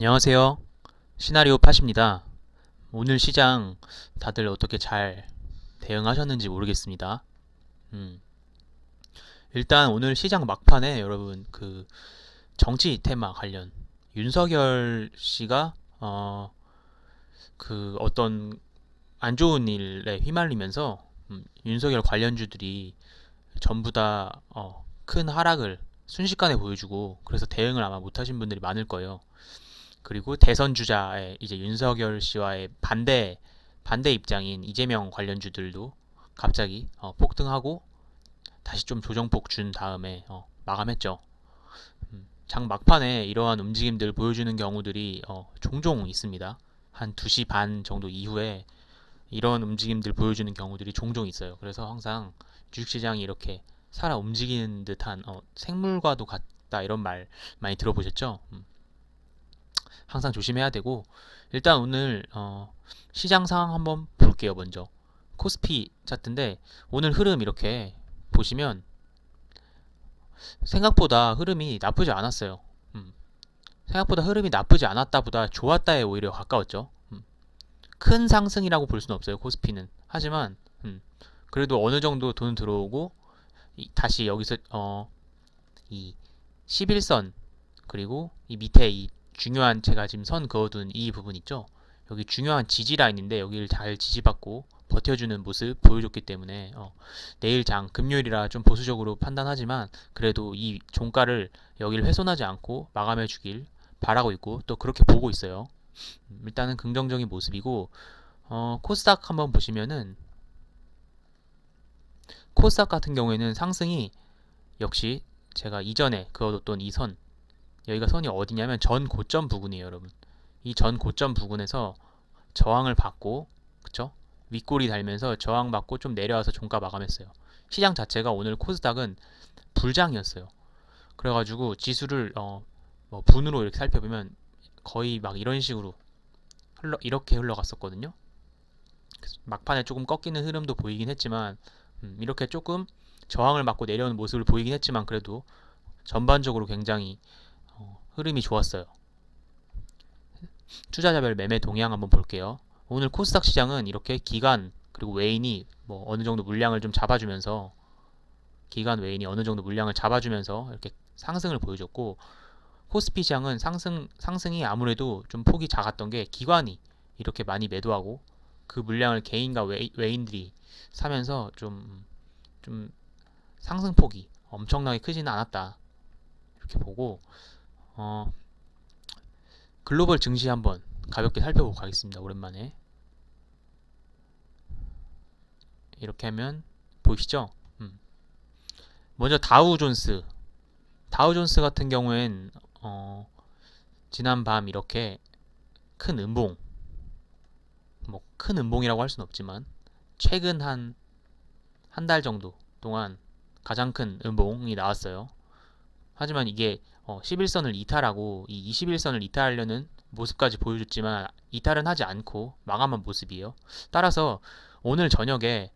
안녕하세요. 시나리오 팟입니다. 오늘 시장 다들 어떻게 잘 대응하셨는지 모르겠습니다. 음, 일단 오늘 시장 막판에 여러분 그 정치 테마 관련 윤석열 씨가 그 어떤 안 좋은 일에 휘말리면서 윤석열 관련주들이 전부 다 큰 하락을 순식간에 보여주고 그래서 대응을 아마 못하신 분들이 많을 거예요. 그리고 대선 주자의 이제 윤석열 씨와의 반대 입장인 이재명 관련주들도 갑자기 폭등하고 다시 좀 조정폭 준 다음에 마감했죠. 장 막판에 이러한 움직임들 보여주는 경우들이 종종 있습니다. 한 2시 반 정도 이후에 이런 움직임들 보여주는 경우들이 종종 있어요. 그래서 항상 주식시장이 이렇게 살아 움직이는 듯한 생물과도 같다 이런 말 많이 들어보셨죠? 항상 조심해야 되고 일단 오늘 시장 상황 한번 볼게요. 먼저 코스피 차트인데 오늘 흐름 이렇게 보시면 생각보다 흐름이 나쁘지 않았어요. 생각보다 흐름이 나쁘지 않았다보다 좋았다에 오히려 가까웠죠. 큰 상승이라고 볼 수는 없어요. 코스피는. 하지만 그래도 어느 정도 돈 들어오고 다시 여기서 이 11선 그리고 이 밑에 이 중요한 제가 지금 선 그어둔 이 부분 있죠. 여기 중요한 지지 라인인데 여기를 잘 지지받고 버텨주는 모습 보여줬기 때문에 내일 장 금요일이라 좀 보수적으로 판단하지만 그래도 이 종가를 여기를 훼손하지 않고 마감해 주길 바라고 있고 또 그렇게 보고 있어요. 일단은 긍정적인 모습이고 코스닥 한번 보시면은 코스닥 같은 경우에는 상승이 역시 제가 이전에 그어뒀던 이 선 여기가 선이 어디냐면 전 고점 부근이에요, 여러분. 이 전 고점 부근에서 저항을 받고, 그쵸? 윗골이 달면서 저항받고 좀 내려와서 종가 마감했어요. 시장 자체가 오늘 코스닥은 불장이었어요. 그래가지고 지수를 뭐 분으로 이렇게 살펴보면 거의 막 이런 식으로 이렇게 흘러갔었거든요. 막판에 조금 꺾이는 흐름도 보이긴 했지만 이렇게 조금 저항을 받고 내려오는 모습을 보이긴 했지만 그래도 전반적으로 굉장히 흐름이 좋았어요. 투자자별 매매 동향 한번 볼게요. 오늘 코스닥 시장은 이렇게 기관 그리고 외인이 뭐 어느 정도 물량을 좀 잡아주면서 기관 외인이 어느 정도 물량을 잡아주면서 이렇게 상승을 보여줬고 코스피 시장은 상승이 아무래도 좀 폭이 작았던 게 기관이 이렇게 많이 매도하고 그 물량을 개인과 외인들이 사면서 좀 상승폭이 엄청나게 크지는 않았다 이렇게 보고 어, 글로벌 증시 한번 가볍게 살펴보고 가겠습니다. 오랜만에 이렇게 하면 보이시죠? 먼저 다우존스 같은 경우엔 지난 밤 이렇게 큰 음봉, 뭐 큰 음봉이라고 할 수는 없지만 최근 한 달 정도 동안 가장 큰 음봉이 나왔어요. 하지만 이게 11선을 이탈하고 이 21선을 이탈하려는 모습까지 보여줬지만 이탈은 하지 않고 마감한 모습이에요. 따라서 오늘 저녁에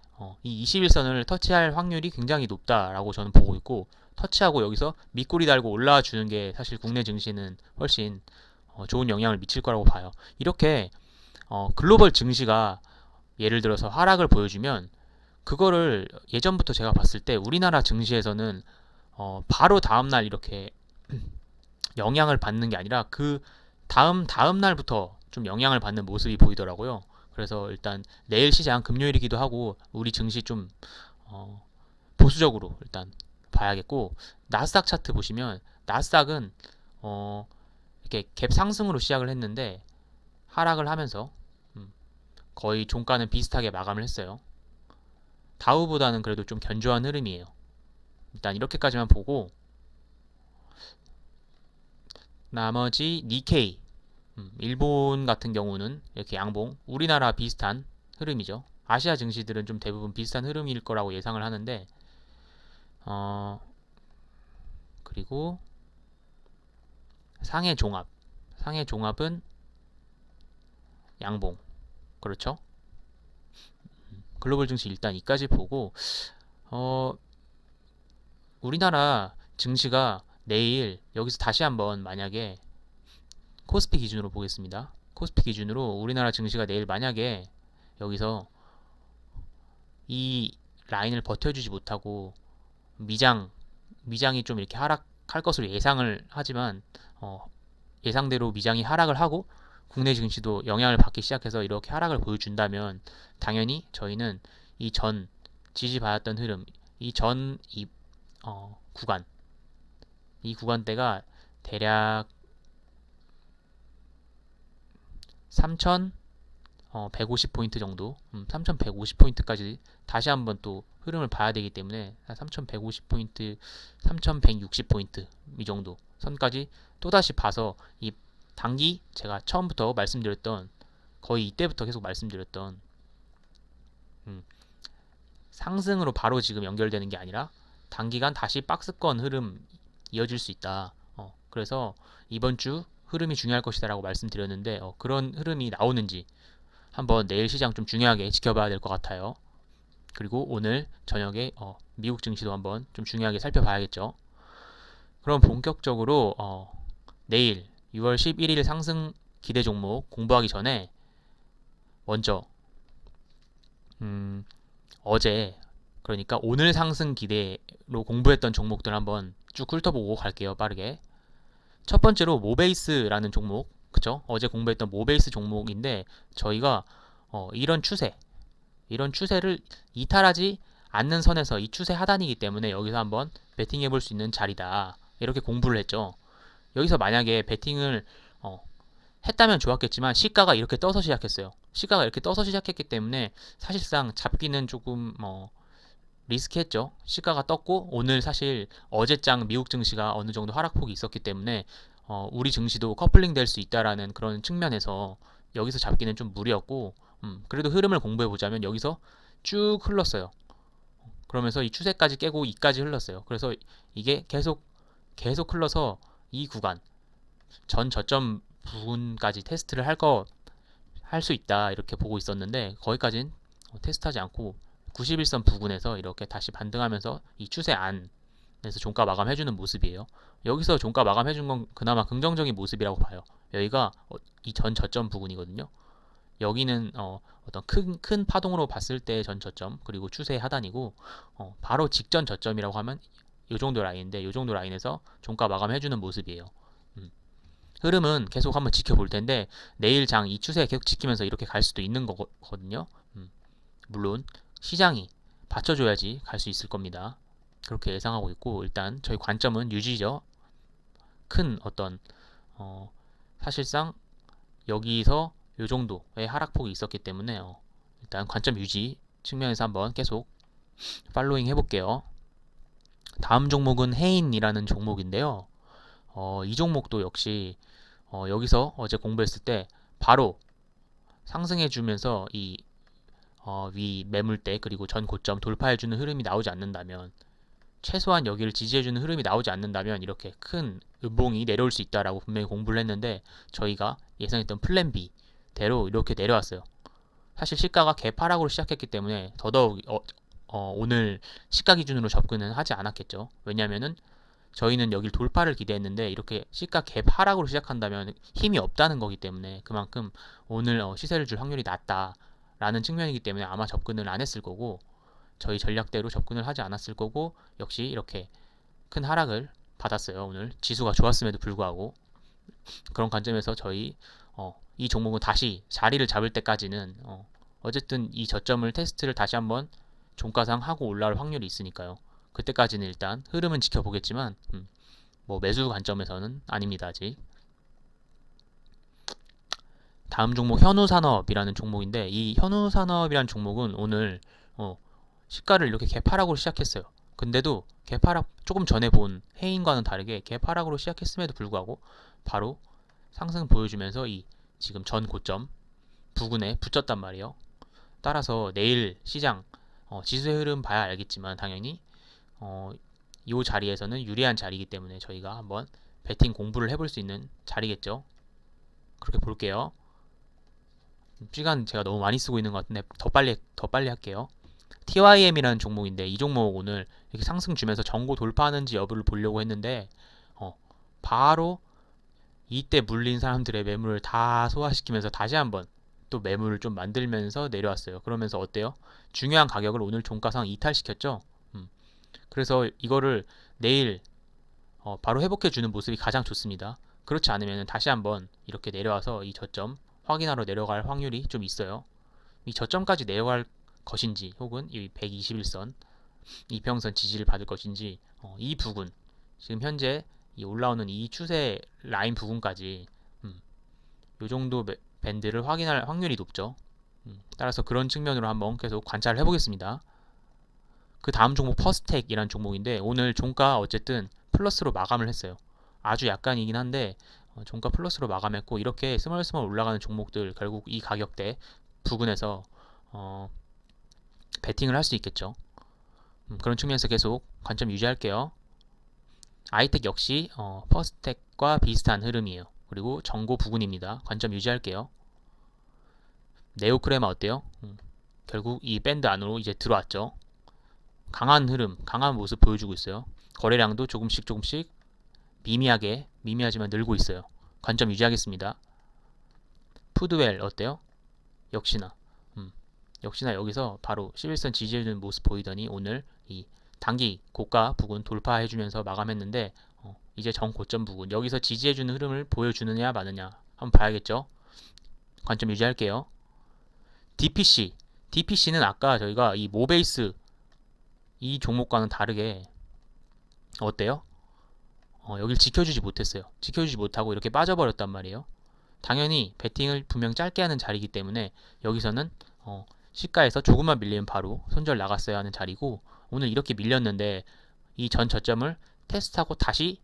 이 21선을 터치할 확률이 굉장히 높다라고 저는 보고 있고 터치하고 여기서 밑꼬리 달고 올라와 주는 게 사실 국내 증시는 훨씬 좋은 영향을 미칠 거라고 봐요. 이렇게 글로벌 증시가 예를 들어서 하락을 보여주면 그거를 예전부터 제가 봤을 때 우리나라 증시에서는 바로 다음날 이렇게 영향을 받는 게 아니라 그 다음 날부터 좀 영향을 받는 모습이 보이더라고요. 그래서 일단 내일 시장 금요일이기도 하고 우리 증시 좀 보수적으로 일단 봐야겠고 나스닥 차트 보시면 나스닥은 이렇게 갭 상승으로 시작을 했는데 하락을 하면서 거의 종가는 비슷하게 마감을 했어요. 다우보다는 그래도 좀 견조한 흐름이에요. 일단 이렇게까지만 보고 나머지 니케이 일본 같은 경우는 이렇게 양봉 우리나라 비슷한 흐름이죠. 아시아 증시들은 좀 대부분 비슷한 흐름일 거라고 예상을 하는데 어, 그리고 상해 종합은 양봉 그렇죠. 글로벌 증시 일단 이까지 보고 어, 우리나라 증시가 내일 여기서 다시 한번 만약에 코스피 기준으로 보겠습니다. 코스피 기준으로 우리나라 증시가 내일 만약에 여기서 이 라인을 버텨주지 못하고 미장이 좀 이렇게 하락할 것으로 예상을 하지만 예상대로 미장이 하락을 하고 국내 증시도 영향을 받기 시작해서 이렇게 하락을 보여준다면 당연히 저희는 이 전 지지받았던 흐름, 구간, 이 구간대가 대략 3,150포인트 정도, 3,150포인트까지 다시 한번 또 흐름을 봐야 되기 때문에 3,150포인트, 3,160포인트 이 정도 선까지 또다시 봐서 이 단기 제가 처음부터 말씀드렸던 거의 이때부터 계속 말씀드렸던 상승으로 바로 지금 연결되는 게 아니라 단기간 다시 박스권 흐름 이어질 수 있다. 그래서 이번 주 흐름이 중요할 것이다라고 말씀드렸는데 그런 흐름이 나오는지 한번 내일 시장 좀 중요하게 지켜봐야 될 것 같아요. 그리고 오늘 저녁에 미국 증시도 한번 좀 중요하게 살펴봐야겠죠. 그럼 본격적으로 내일 6월 11일 상승 기대 종목 공부하기 전에 먼저 어제 그러니까 오늘 상승 기대로 공부했던 종목들 한번 쭉 훑어보고 갈게요. 빠르게. 첫 번째로 모베이스라는 종목, 그쵸? 어제 공부했던 모베이스 종목인데 저희가 이런 추세를 이탈하지 않는 선에서 이 추세 하단이기 때문에 여기서 한번 베팅해 볼 수 있는 자리다. 이렇게 공부를 했죠. 여기서 만약에 베팅을 했다면 좋았겠지만 시가가 이렇게 떠서 시작했어요. 시가가 이렇게 떠서 시작했기 때문에 사실상 잡기는 조금 리스크했죠. 시가가 떴고 오늘 사실 어제장 미국 증시가 어느 정도 하락폭이 있었기 때문에 우리 증시도 커플링 될 수 있다라는 그런 측면에서 여기서 잡기는 좀 무리였고 그래도 흐름을 공부해 보자면 여기서 쭉 흘렀어요. 그러면서 이 추세까지 깨고 이까지 흘렀어요. 그래서 이게 계속 흘러서 이 구간 전 저점 부분까지 테스트를 할 수 있다 이렇게 보고 있었는데 거기까진 테스트하지 않고 91선 부근에서 이렇게 다시 반등하면서 이 추세 안에서 종가 마감해주는 모습이에요. 여기서 종가 마감해준 건 그나마 긍정적인 모습이라고 봐요. 여기가 이 전 저점 부근이거든요. 여기는 어떤 큰 파동으로 봤을 때 전 저점 그리고 추세 하단이고 바로 직전 저점이라고 하면 이 정도 라인인데 이 정도 라인에서 종가 마감해주는 모습이에요. 흐름은 계속 한번 지켜볼 텐데 내일 장 이 추세 계속 지키면서 이렇게 갈 수도 있는 거거든요. 물론 시장이 받쳐줘야지 갈 수 있을 겁니다. 그렇게 예상하고 있고 일단 저희 관점은 유지죠. 큰 어떤 사실상 여기서 이 정도의 하락폭이 있었기 때문에 일단 관점 유지 측면에서 한번 계속 팔로잉 해볼게요. 다음 종목은 해인이라는 종목인데요. 이 종목도 역시 여기서 어제 공부했을 때 바로 상승해주면서 이 위 매물대 그리고 전 고점 돌파해주는 흐름이 나오지 않는다면 최소한 여기를 지지해주는 흐름이 나오지 않는다면 이렇게 큰 음봉이 내려올 수 있다라고 분명히 공부를 했는데 저희가 예상했던 플랜 B대로 이렇게 내려왔어요. 사실 시가가 개파락으로 시작했기 때문에 더더욱 오늘 시가 기준으로 접근은 하지 않았겠죠. 왜냐면은 저희는 여길 돌파를 기대했는데 이렇게 시가 갭 하락으로 시작한다면 힘이 없다는 거기 때문에 그만큼 오늘 시세를 줄 확률이 낮다라는 측면이기 때문에 아마 접근을 안 했을 거고 저희 전략대로 접근을 하지 않았을 거고 역시 이렇게 큰 하락을 받았어요. 오늘 지수가 좋았음에도 불구하고 그런 관점에서 저희 이 종목은 다시 자리를 잡을 때까지는 어쨌든 이 저점을 테스트를 다시 한번 종가상 하고 올라올 확률이 있으니까요. 그때까지는 일단 흐름은 지켜보겠지만 뭐 매수 관점에서는 아닙니다. 아직. 다음 종목 현우산업이라는 종목인데 이 현우산업이라는 종목은 오늘 시가를 이렇게 개파락으로 시작했어요. 근데도 개파락 조금 전에 본 해인과는 다르게 개파락으로 시작했음에도 불구하고 바로 상승 보여주면서 이 지금 전 고점 부근에 붙였단 말이에요. 따라서 내일 시장 지수의 흐름 봐야 알겠지만 당연히 이 자리에서는 유리한 자리이기 때문에 저희가 한번 베팅 공부를 해볼 수 있는 자리겠죠. 그렇게 볼게요. 시간 제가 너무 많이 쓰고 있는 것 같은데 더 빨리 할게요. TYM이라는 종목인데 이 종목 오늘 이렇게 상승 주면서 전고 돌파하는지 여부를 보려고 했는데 바로 이때 물린 사람들의 매물을 다 소화시키면서 다시 한번 또 매물을 좀 만들면서 내려왔어요. 그러면서 어때요? 중요한 가격을 오늘 종가상 이탈시켰죠. 그래서 이거를 내일 바로 회복해주는 모습이 가장 좋습니다. 그렇지 않으면 다시 한번 이렇게 내려와서 이 저점 확인하러 내려갈 확률이 좀 있어요. 이 저점까지 내려갈 것인지 혹은 이 121선 이평선 지지를 받을 것인지 이 부분 지금 현재 이 올라오는 이 추세 라인 부분까지 이 정도 밴드를 확인할 확률이 높죠. 따라서 그런 측면으로 한번 계속 관찰을 해보겠습니다. 그 다음 종목 퍼스텍이라는 종목인데 오늘 종가 어쨌든 플러스로 마감을 했어요. 아주 약간이긴 한데 종가 플러스로 마감했고 이렇게 스멀스멀 올라가는 종목들 결국 이 가격대 부근에서 베팅을 할 수 있겠죠. 그런 측면에서 계속 관점 유지할게요. 아이텍 역시 퍼스텍과 비슷한 흐름이에요. 그리고 정고 부근입니다. 관점 유지할게요. 네오크레마 어때요? 결국 이 밴드 안으로 이제 들어왔죠. 강한 흐름, 강한 모습 보여주고 있어요. 거래량도 조금씩 미미하지만 늘고 있어요. 관점 유지하겠습니다. 푸드웰 어때요? 역시나 여기서 바로 11선 지지해주는 모습 보이더니 오늘 이 단기 고가 부근 돌파해주면서 마감했는데 이제 정고점 부근 여기서 지지해주는 흐름을 보여주느냐 마느냐 한번 봐야겠죠. 관점 유지할게요. DPC는 아까 저희가 이 모베이스 이 종목과는 다르게 어때요? 여길 지켜주지 못했어요. 지켜주지 못하고 이렇게 빠져버렸단 말이에요. 당연히 베팅을 분명 짧게 하는 자리이기 때문에 여기서는 시가에서 조금만 밀리면 바로 손절 나갔어야 하는 자리고 오늘 이렇게 밀렸는데 이 전 저점을 테스트하고 다시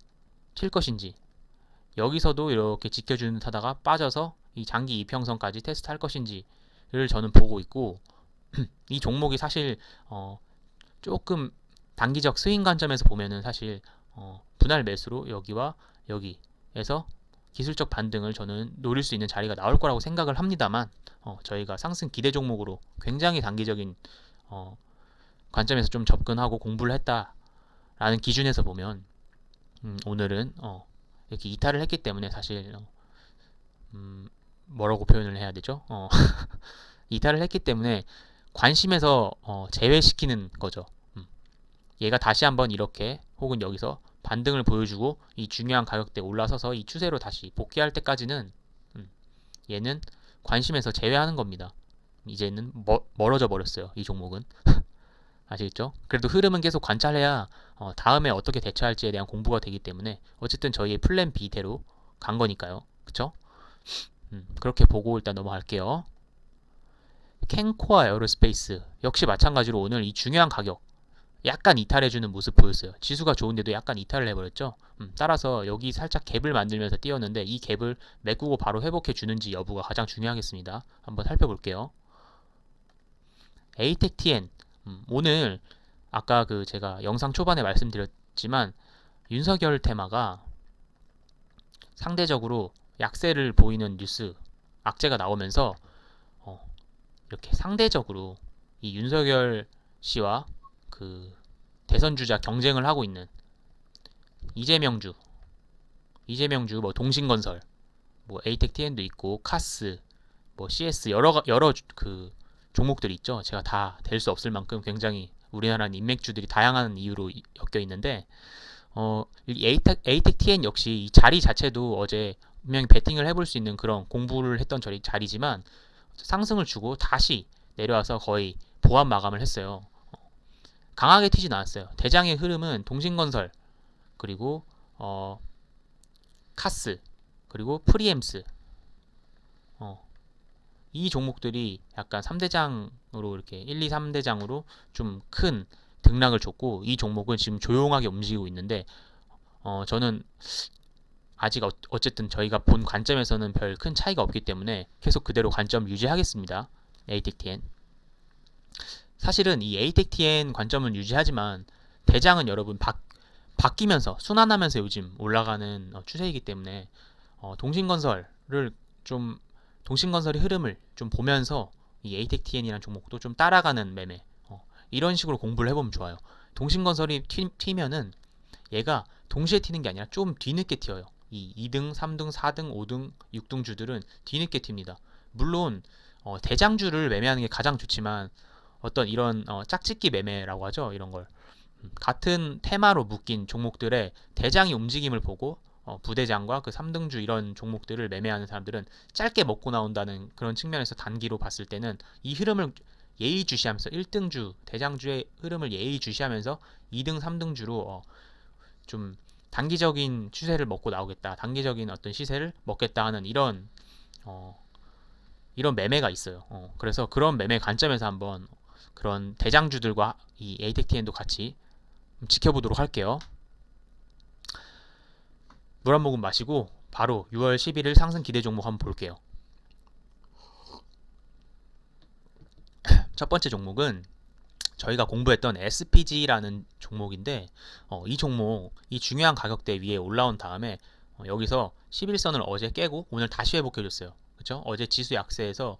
칠 것인지 여기서도 이렇게 지켜주는 듯 하다가 빠져서 이 장기 이평선까지 테스트할 것인지를 저는 보고 있고 이 종목이 사실 조금 단기적 스윙 관점에서 보면은 사실 분할 매수로 여기와 여기에서 기술적 반등을 저는 노릴 수 있는 자리가 나올 거라고 생각을 합니다만 저희가 상승 기대 종목으로 굉장히 단기적인 관점에서 좀 접근하고 공부를 했다라는 기준에서 보면 오늘은 이렇게 이탈을 했기 때문에 사실 뭐라고 표현을 해야 되죠? 이탈을 했기 때문에 관심에서 제외시키는 거죠. 얘가 다시 한번 이렇게 혹은 여기서 반등을 보여주고 이 중요한 가격대에 올라서서 이 추세로 다시 복귀할 때까지는 얘는 관심에서 제외하는 겁니다. 이제는 멀어져 버렸어요. 이 종목은. 아시겠죠? 그래도 흐름은 계속 관찰해야 다음에 어떻게 대처할지에 대한 공부가 되기 때문에 어쨌든 저희의 플랜 B대로 간 거니까요. 그쵸? 그렇게 보고 일단 넘어갈게요. 캔코아 에어로스페이스 역시 마찬가지로 오늘 이 중요한 가격 약간 이탈해주는 모습 보였어요. 지수가 좋은데도 약간 이탈을 해버렸죠. 따라서 여기 살짝 갭을 만들면서 뛰었는데 이 갭을 메꾸고 바로 회복해주는지 여부가 가장 중요하겠습니다. 한번 살펴볼게요. ATEC-TN 오늘 아까 그 제가 영상 초반에 말씀드렸지만 윤석열 테마가 상대적으로 약세를 보이는 뉴스 악재가 나오면서 이렇게 상대적으로 이 윤석열 씨와 그 대선 주자 경쟁을 하고 있는 이재명주 뭐 동신건설 뭐 에이텍TN도 있고 카스 뭐 CS 여러 그 종목들이 있죠. 제가 다 될 수 없을 만큼 굉장히 우리나라는 인맥주들이 다양한 이유로 엮여 있는데 에이텍TN 역시 이 자리 자체도 어제 분명히 베팅을 해볼 수 있는 그런 공부를 했던 자리지만 상승을 주고 다시 내려와서 거의 보합 마감을 했어요. 강하게 튀진 않았어요. 대장의 흐름은 동신건설 그리고 카스 그리고 프리엠스 이 종목들이 약간 3대장으로 이렇게 1, 2, 3대장으로 좀 큰 등락을 줬고 이 종목은 지금 조용하게 움직이고 있는데 저는 아직 어쨌든 저희가 본 관점에서는 별 큰 차이가 없기 때문에 계속 그대로 관점 유지하겠습니다. ATEC-TN 사실은 이 ATEC-TN 관점은 유지하지만 대장은 여러분 바뀌면서 순환하면서 요즘 올라가는 추세이기 때문에 동신건설의 흐름을 좀 보면서 이 ATEC-TN이라는 종목도 좀 따라가는 매매 이런 식으로 공부를 해보면 좋아요. 동신건설이 튀면은 얘가 동시에 튀는 게 아니라 좀 뒤늦게 튀어요. 이 2등, 3등, 4등, 5등, 6등 주들은 뒤늦게 튑니다. 물론 대장주를 매매하는 게 가장 좋지만 어떤 이런 짝짓기 매매라고 하죠. 이런 걸 같은 테마로 묶인 종목들의 대장이 움직임을 보고 부대장과 그 3등주 이런 종목들을 매매하는 사람들은 짧게 먹고 나온다는 그런 측면에서 단기로 봤을 때는 이 흐름을 예의주시하면서 1등주 대장주의 흐름을 예의주시하면서 2등, 3등주로 좀 단기적인 추세를 먹고 나오겠다, 단기적인 어떤 시세를 먹겠다 하는 이런 매매가 있어요. 그래서 그런 매매 관점에서 한번 그런 대장주들과 이 에이텍TN도 같이 지켜보도록 할게요. 물 한 모금 마시고 바로 6월 11일 상승 기대 종목 한번 볼게요. 첫 번째 종목은 저희가 공부했던 SPG라는 종목인데 이 종목 이 중요한 가격대 위에 올라온 다음에 여기서 11선을 어제 깨고 오늘 다시 회복해줬어요. 그쵸? 어제 지수 약세에서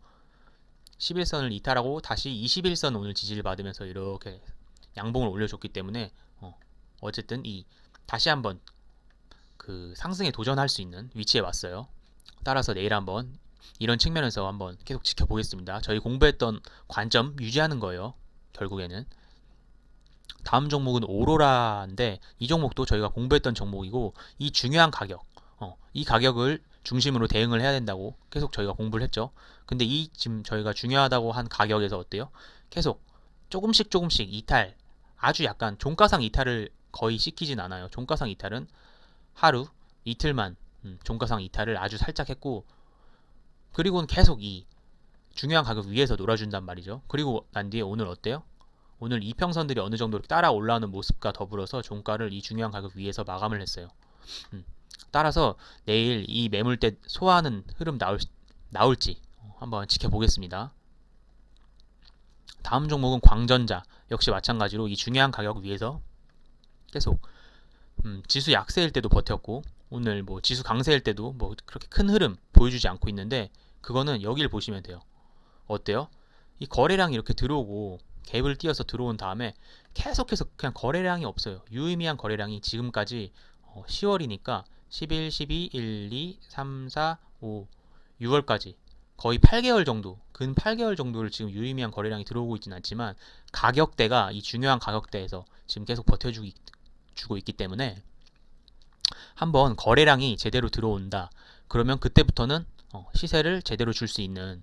11선을 이탈하고 다시 21선 오늘 지지를 받으면서 이렇게 양봉을 올려줬기 때문에 어쨌든 이 다시 한번 그 상승에 도전할 수 있는 위치에 왔어요. 따라서 내일 한번 이런 측면에서 한번 계속 지켜보겠습니다. 저희 공부했던 관점 유지하는 거예요. 결국에는 다음 종목은 오로라인데 이 종목도 저희가 공부했던 종목이고 이 중요한 가격 이 가격을 중심으로 대응을 해야 된다고 계속 저희가 공부를 했죠. 근데 이 지금 저희가 중요하다고 한 가격에서 어때요? 계속 조금씩 이탈, 아주 약간 종가상 이탈을 거의 시키진 않아요. 종가상 이탈은 하루 이틀만 종가상 이탈을 아주 살짝 했고, 그리고는 계속 이 중요한 가격 위에서 놀아준단 말이죠. 그리고 난 뒤에 오늘 어때요? 오늘 이평선들이 어느 정도 따라 올라오는 모습과 더불어서 종가를 이 중요한 가격 위에서 마감을 했어요. 따라서 내일 이 매물대 소화하는 흐름 나올지 한번 지켜보겠습니다. 다음 종목은 광전자. 역시 마찬가지로 이 중요한 가격 위에서 계속 지수 약세일 때도 버텼고 오늘 뭐 지수 강세일 때도 뭐 그렇게 큰 흐름 보여주지 않고 있는데, 그거는 여기를 보시면 돼요. 어때요? 이 거래량이 이렇게 들어오고 갭을 띄어서 들어온 다음에 계속해서 그냥 거래량이 없어요. 유의미한 거래량이 지금까지 10월이니까 11, 12, 1, 2, 3, 4, 5, 6월까지 거의 8개월 정도, 근 8개월 정도를 지금 유의미한 거래량이 들어오고 있지는 않지만 가격대가 이 중요한 가격대에서 지금 계속 버텨주고 있기 때문에 한번 거래량이 제대로 들어온다. 그러면 그때부터는 시세를 제대로 줄 수 있는,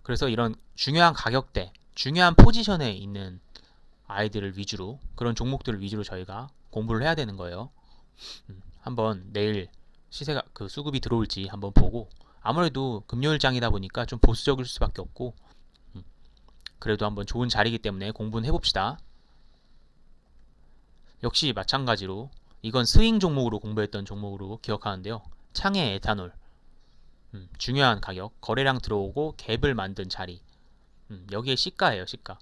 그래서 이런 중요한 가격대, 중요한 포지션에 있는 아이들을 위주로, 그런 종목들을 위주로 저희가 공부를 해야 되는 거예요. 한번 내일 시세가 그 수급이 들어올지 한번 보고, 아무래도 금요일장이다 보니까 좀 보수적일 수밖에 없고 그래도 한번 좋은 자리이기 때문에 공부는 해봅시다. 역시 마찬가지로 이건 스윙 종목으로 공부했던 종목으로 기억하는데요. 창의 에탄올 중요한 가격, 거래량 들어오고 갭을 만든 자리, 여기에 시가예요. 시가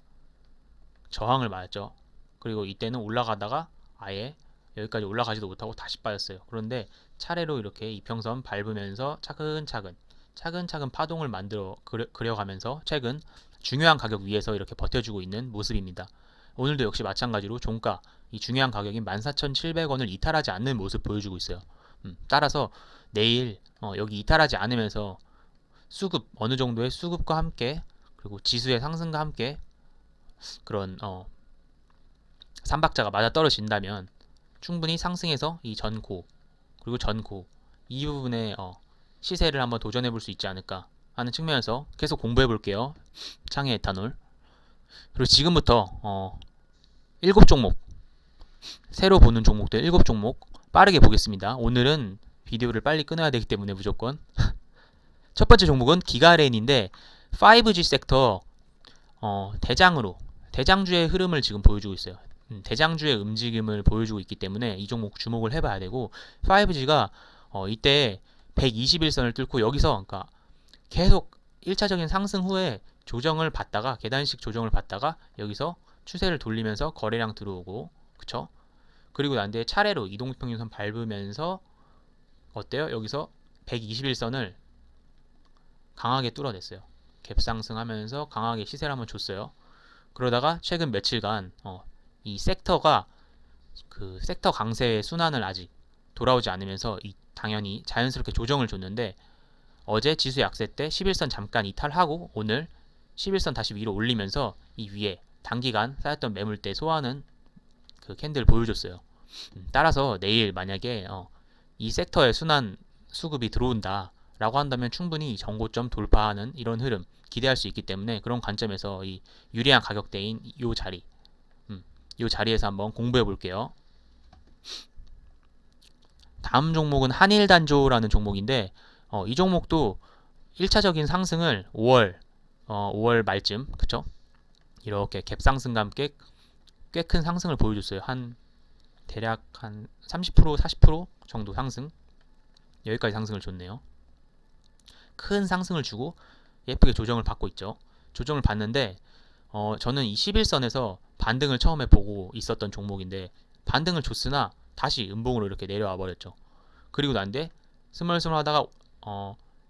저항을 맞았죠. 그리고 이때는 올라가다가 아예 여기까지 올라가지도 못하고 다시 빠졌어요. 그런데 차례로 이렇게 이평선 밟으면서 차근차근 파동을 만들어 그려가면서 최근 중요한 가격 위에서 이렇게 버텨주고 있는 모습입니다. 오늘도 역시 마찬가지로 종가 이 중요한 가격인 14,700원을 이탈하지 않는 모습 보여주고 있어요. 따라서 내일 여기 이탈하지 않으면서 수급, 어느 정도의 수급과 함께 그리고 지수의 상승과 함께 그런 삼박자가 맞아 떨어진다면 충분히 상승해서 이 전고 그리고 전고 이 부분에 시세를 한번 도전해 볼 수 있지 않을까 하는 측면에서 계속 공부해 볼게요. 창의 에탄올. 그리고 지금부터 7종목, 새로 보는 종목들 7종목 빠르게 보겠습니다. 오늘은 비디오를 빨리 끊어야 되기 때문에 무조건 첫 번째 종목은 기가렌인데 5G 섹터 대장주의 흐름을 지금 보여주고 있어요. 대장주의 움직임을 보여주고 있기 때문에 이 종목 주목을 해봐야 되고, 5G가 이때 121선을 뚫고 여기서 그러니까 계속 1차적인 상승 후에 조정을 받다가 계단식 조정을 받다가 여기서 추세를 돌리면서 거래량 들어오고, 그쵸? 그리고 난 뒤에 차례로 이동평균선 밟으면서 어때요? 여기서 121선을 강하게 뚫어냈어요. 갭상승하면서 강하게 시세를 한번 줬어요. 그러다가 최근 며칠간 이 섹터가 그 섹터 강세의 순환을 아직 돌아오지 않으면서 이 당연히 자연스럽게 조정을 줬는데 어제 지수 약세 때 11선 잠깐 이탈하고 오늘 11선 다시 위로 올리면서 이 위에 단기간 쌓였던 매물대 소화하는 그 캔들 보여줬어요. 따라서 내일 만약에 이 섹터에 순환 수급이 들어온다 라고 한다면 충분히 정고점 돌파하는 이런 흐름 기대할 수 있기 때문에 그런 관점에서 이 유리한 가격대인 이 자리 이 자리에서 한번 공부해 볼게요. 다음 종목은 한일단조라는 종목인데 이 종목도 1차적인 상승을 5월 말쯤 그쵸? 이렇게 갭상승과 함께 꽤 큰 상승을 보여줬어요. 대략 한 30% 40% 정도 상승, 여기까지 상승을 줬네요. 큰 상승을 주고 예쁘게 조정을 받고 있죠. 조정을 받는데 저는 이 11선에서 반등을 처음에 보고 있었던 종목인데 반등을 줬으나 다시 음봉으로 이렇게 내려와 버렸죠. 그리고 난데 스멀스멀 하다가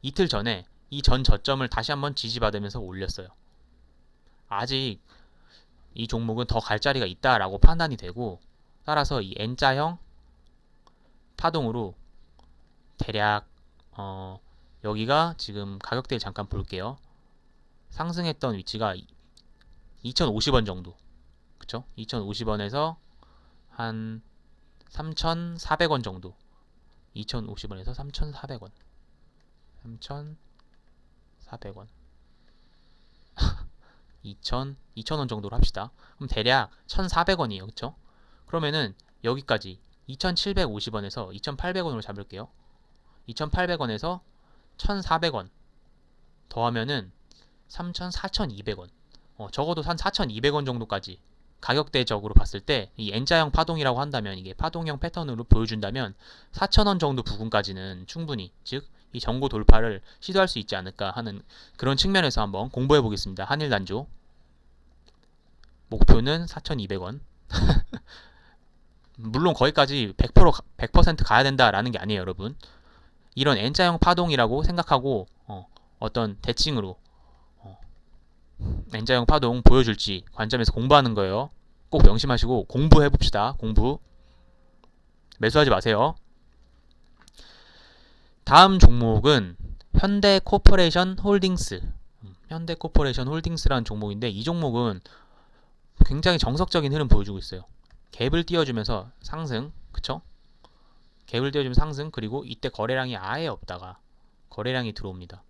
이틀 전에 이 전 저점을 다시 한번 지지받으면서 올렸어요. 아직 이 종목은 더 갈 자리가 있다라고 판단이 되고 따라서 이 N자형 파동으로 대략 여기가 지금 가격대를 잠깐 볼게요. 상승했던 위치가 2,050원 정도 그쵸? 2,050원에서 한 3,400원 정도 2,050원에서 3,400원 3,400원 2,000원 정도로 합시다. 그럼 대략 1,400원이에요. 그쵸? 그러면은 여기까지 2,750원에서 2,800원으로 잡을게요. 2,800원에서 1,400원 더하면은 3,4,200원 적어도 한 4,200원 정도까지 가격대적으로 봤을 때 이 N자형 파동이라고 한다면 이게 파동형 패턴으로 보여준다면 4,000원 정도 부근까지는 충분히 즉 이 전고 돌파를 시도할 수 있지 않을까 하는 그런 측면에서 한번 공부해 보겠습니다. 한일단조 목표는 4,200원 물론 거기까지 100% 가야 된다라는 게 아니에요 여러분. 이런 N자형 파동이라고 생각하고 어떤 대칭으로 N자형 파동 보여줄지 관점에서 공부하는 거예요. 꼭 명심하시고 공부해봅시다. 공부 매수하지 마세요. 다음 종목은 현대코퍼레이션 홀딩스 현대코퍼레이션 홀딩스라는 종목인데 이 종목은 굉장히 정석적인 흐름 보여주고 있어요. 갭을 띄워주면서 상승 그쵸? 갭을 띄워주면 상승 그리고 이때 거래량이 아예 없다가 거래량이 들어옵니다.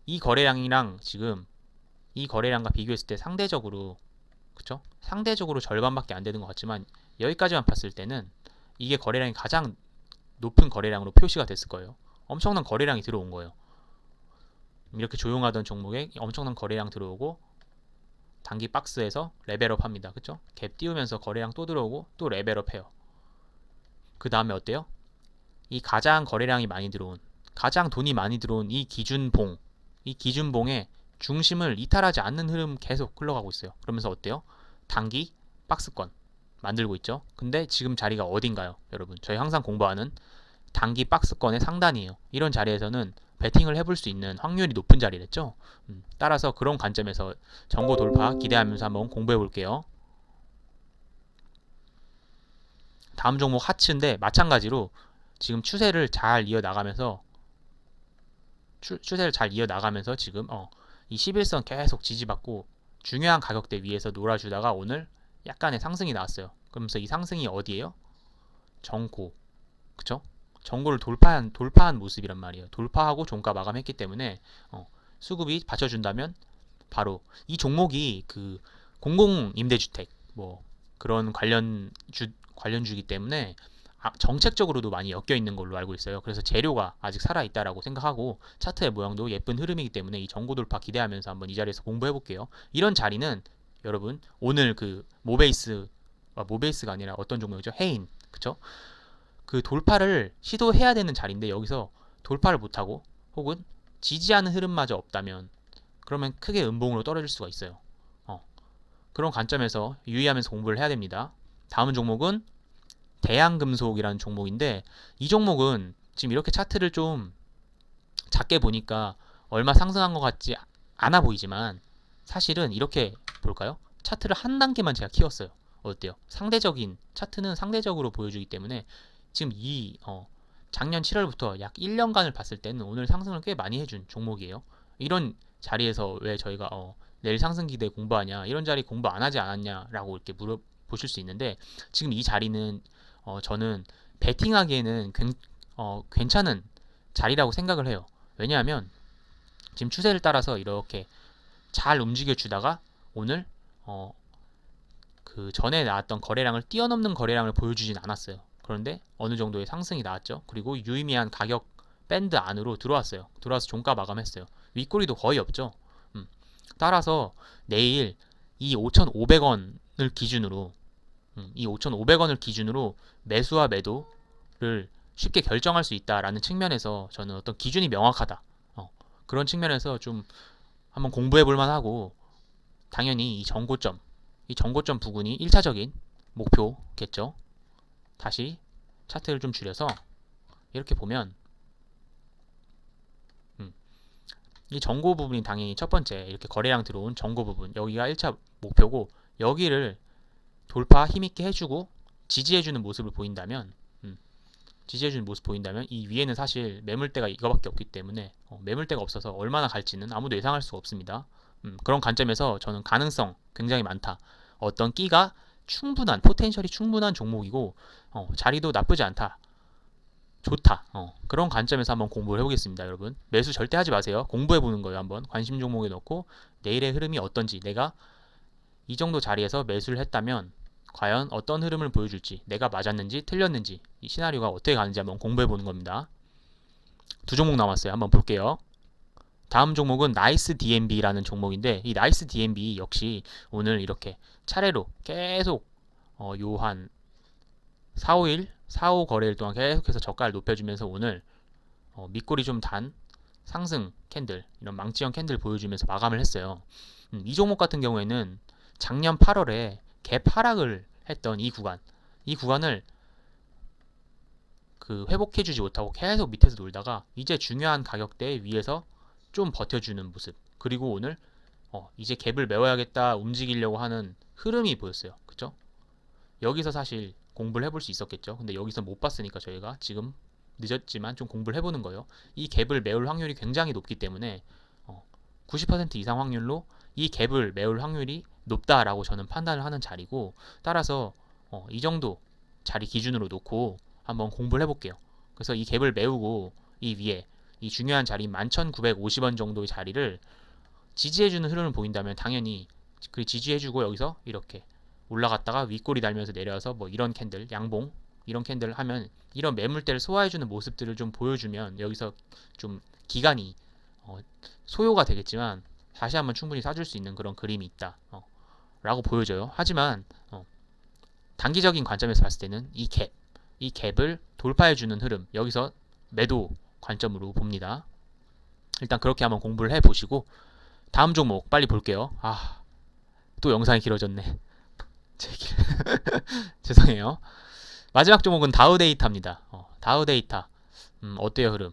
이 거래량이랑 지금 이 거래량과 비교했을 때 상대적으로 그쵸? 상대적으로 절반밖에 안 되는 것 같지만 여기까지만 봤을 때는 이게 거래량이 가장 높은 거래량으로 표시가 됐을 거예요. 엄청난 거래량이 들어온 거예요. 이렇게 조용하던 종목에 엄청난 거래량 들어오고 단기 박스에서 레벨업 합니다. 그쵸? 갭 띄우면서 거래량 또 들어오고 또 레벨업 해요. 그 다음에 어때요? 이 가장 거래량이 많이 들어온 가장 돈이 많이 들어온 이 기준봉의 중심을 이탈하지 않는 흐름 계속 흘러가고 있어요. 그러면서 어때요? 단기 박스권 만들고 있죠. 근데 지금 자리가 어딘가요? 여러분 저희 항상 공부하는 단기 박스권의 상단이에요. 이런 자리에서는 베팅을 해볼 수 있는 확률이 높은 자리랬죠. 따라서 그런 관점에서 전고 돌파 기대하면서 한번 공부해 볼게요. 다음 종목 하츠인데 마찬가지로 지금 추세를 잘 이어나가면서 지금 이 11선 계속 지지받고 중요한 가격대 위에서 놀아주다가 오늘 약간의 상승이 나왔어요. 그러면서 이 상승이 어디예요? 전고 그쵸? 전고를 돌파한 모습이란 말이에요. 돌파하고 종가 마감했기 때문에 수급이 받쳐준다면 바로 이 종목이 그 공공임대주택 뭐 그런 관련주기 때문에 정책적으로도 많이 엮여 있는 걸로 알고 있어요. 그래서 재료가 아직 살아있다라고 생각하고 차트의 모양도 예쁜 흐름이기 때문에 이 전고 돌파 기대하면서 한번 이 자리에서 공부해 볼게요. 이런 자리는 여러분 오늘 그 모베이스가 아니라 어떤 종목이죠? 해인 그쵸? 그 돌파를 시도해야 되는 자리인데 여기서 돌파를 못하고 혹은 지지하는 흐름마저 없다면 그러면 크게 음봉으로 떨어질 수가 있어요. 그런 관점에서 유의하면서 공부를 해야 됩니다. 다음 종목은 대양금속이라는 종목인데 이 종목은 지금 이렇게 차트를 좀 작게 보니까 얼마 상승한 것 같지 않아 보이지만 사실은 이렇게 볼까요? 차트를 한 단계만 제가 키웠어요. 어때요? 차트는 상대적으로 보여주기 때문에 지금 이 작년 7월부터 약 1년간을 봤을 때는 오늘 상승을 꽤 많이 해준 종목이에요. 이런 자리에서 왜 저희가 내일 상승 기대 공부하냐, 이런 자리 공부 안 하지 않았냐라고 이렇게 물어보실 수 있는데, 지금 이 자리는 저는 베팅하기에는 괜찮은 자리라고 생각을 해요. 왜냐하면 지금 추세를 따라서 이렇게 잘 움직여 주다가 오늘 그 전에 나왔던 거래량을 뛰어넘는 거래량을 보여주진 않았어요. 그런데 어느 정도의 상승이 나왔죠. 그리고 유의미한 가격 밴드 안으로 들어왔어요. 들어와서 종가 마감했어요. 윗꼬리도 거의 없죠. 따라서 내일 이 5,500원을 기준으로 이 5,500원을 기준으로 매수와 매도를 쉽게 결정할 수 있다라는 측면에서 저는 어떤 기준이 명확하다. 그런 측면에서 좀 한번 공부해 볼 만하고, 당연히 이 정고점 부근이 1차적인 목표겠죠. 다시 차트를 좀 줄여서 이렇게 보면 이 정고 부분이 당연히 첫 번째 이렇게 거래량 들어온 정고 부분, 여기가 1차 목표고, 여기를 돌파 힘있게 해주고 지지해주는 모습을 보인다면 이 위에는 사실 매물대가 이거밖에 없기 때문에 매물대가 없어서 얼마나 갈지는 아무도 예상할 수가 없습니다. 그런 관점에서 저는 가능성 굉장히 많다. 어떤 끼가 충분한, 포텐셜이 충분한 종목이고 자리도 나쁘지 않다. 좋다. 그런 관점에서 한번 공부를 해보겠습니다, 여러분. 매수 절대 하지 마세요. 공부해보는 거예요. 한번 관심 종목에 넣고 내일의 흐름이 어떤지, 내가 이 정도 자리에서 매수를 했다면 과연 어떤 흐름을 보여줄지, 내가 맞았는지 틀렸는지, 이 시나리오가 어떻게 가는지 한번 공부해보는 겁니다. 두 종목 남았어요. 한번 볼게요. 다음 종목은 나이스 DNB라는 종목인데, 이 나이스 DNB 역시 오늘 이렇게 차례로 계속 요 한 4, 5 거래일 동안 계속해서 저가를 높여주면서 오늘 밑꼬리 좀 단 상승 캔들, 이런 망치형 캔들 보여주면서 마감을 했어요. 이 종목 같은 경우에는 작년 8월에 갭 하락을 했던 이 구간을 그 회복해주지 못하고 계속 밑에서 놀다가 이제 중요한 가격대 위에서 좀 버텨주는 모습, 그리고 오늘 이제 갭을 메워야겠다 움직이려고 하는 흐름이 보였어요. 그쵸? 여기서 사실 공부를 해볼 수 있었겠죠. 근데 여기서 못 봤으니까 저희가 지금 늦었지만 좀 공부를 해보는 거예요. 이 갭을 메울 확률이 굉장히 높기 때문에 90% 이상 확률로 이 갭을 메울 확률이 높다라고 저는 판단을 하는 자리고, 따라서 이 정도 자리 기준으로 놓고 한번 공부를 해볼게요. 그래서 이 갭을 메우고 이 위에 이 중요한 자리 11,950원 정도의 자리를 지지해주는 흐름을 보인다면 당연히 그 지지해주고 여기서 이렇게 올라갔다가 윗꼬리 달면서 내려와서 뭐 이런 캔들, 양봉 이런 캔들 하면, 이런 매물대를 소화해주는 모습들을 좀 보여주면 여기서 좀 기간이 소요가 되겠지만 다시 한번 충분히 사줄 수 있는 그런 그림이 있다 라고 보여져요. 하지만 단기적인 관점에서 봤을 때는 이 갭을 돌파해주는 흐름, 여기서 매도 관점으로 봅니다. 일단 그렇게 한번 공부를 해보시고 다음 종목 빨리 볼게요. 또 영상이 길어졌네. 죄송해요. 마지막 종목은 다우데이터입니다. 다우데이터 어때요 흐름?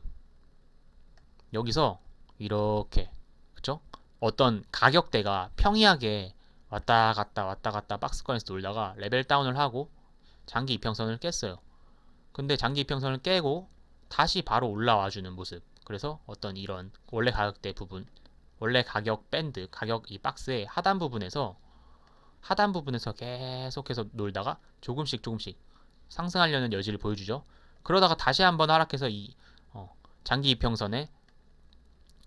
여기서 이렇게, 그쵸? 어떤 가격대가 평이하게 왔다 갔다 박스권에서 놀다가 레벨 다운을 하고 장기 이평선을 깼어요. 근데 장기 이평선을 깨고 다시 바로 올라와주는 모습. 그래서 어떤 이런 원래 가격대 부분, 원래 가격 밴드, 가격 이 박스의 하단 부분에서 계속해서 놀다가 조금씩 상승하려는 여지를 보여주죠. 그러다가 다시 한번 하락해서 이 장기 이평선의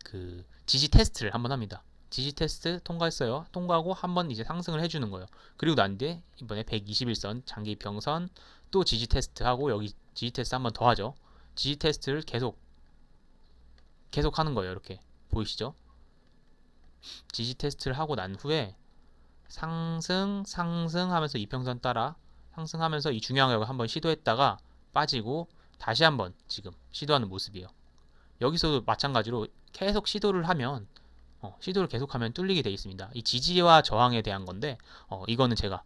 그 지지 테스트를 한번 합니다. 지지 테스트 통과했어요. 통과하고 한번 이제 상승을 해주는 거예요. 그리고 난 뒤에 이번에 121선 장기 이평선 또 지지 테스트 하고, 여기 지지 테스트 한번 더 하죠. 지지 테스트를 계속 하는 거예요. 이렇게 보이시죠? 지지 테스트를 하고 난 후에 상승하면서 이평선 따라 상승하면서 이 중요한 가격을 한번 시도했다가 빠지고 다시 한번 지금 시도하는 모습이에요. 여기서도 마찬가지로 계속 시도를 하면 시도를 계속하면 뚫리게 되어 있습니다. 이 지지와 저항에 대한 건데 이거는 제가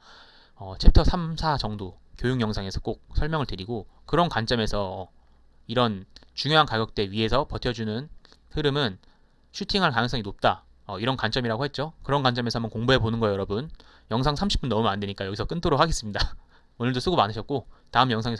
챕터 3, 4 정도 교육 영상에서 꼭 설명을 드리고, 그런 관점에서 이런 중요한 가격대 위에서 버텨주는 흐름은 슈팅할 가능성이 높다, 이런 관점이라고 했죠. 그런 관점에서 한번 공부해 보는 거예요, 여러분. 영상 30분 넘으면 안 되니까 여기서 끊도록 하겠습니다. 오늘도 수고 많으셨고 다음 영상에서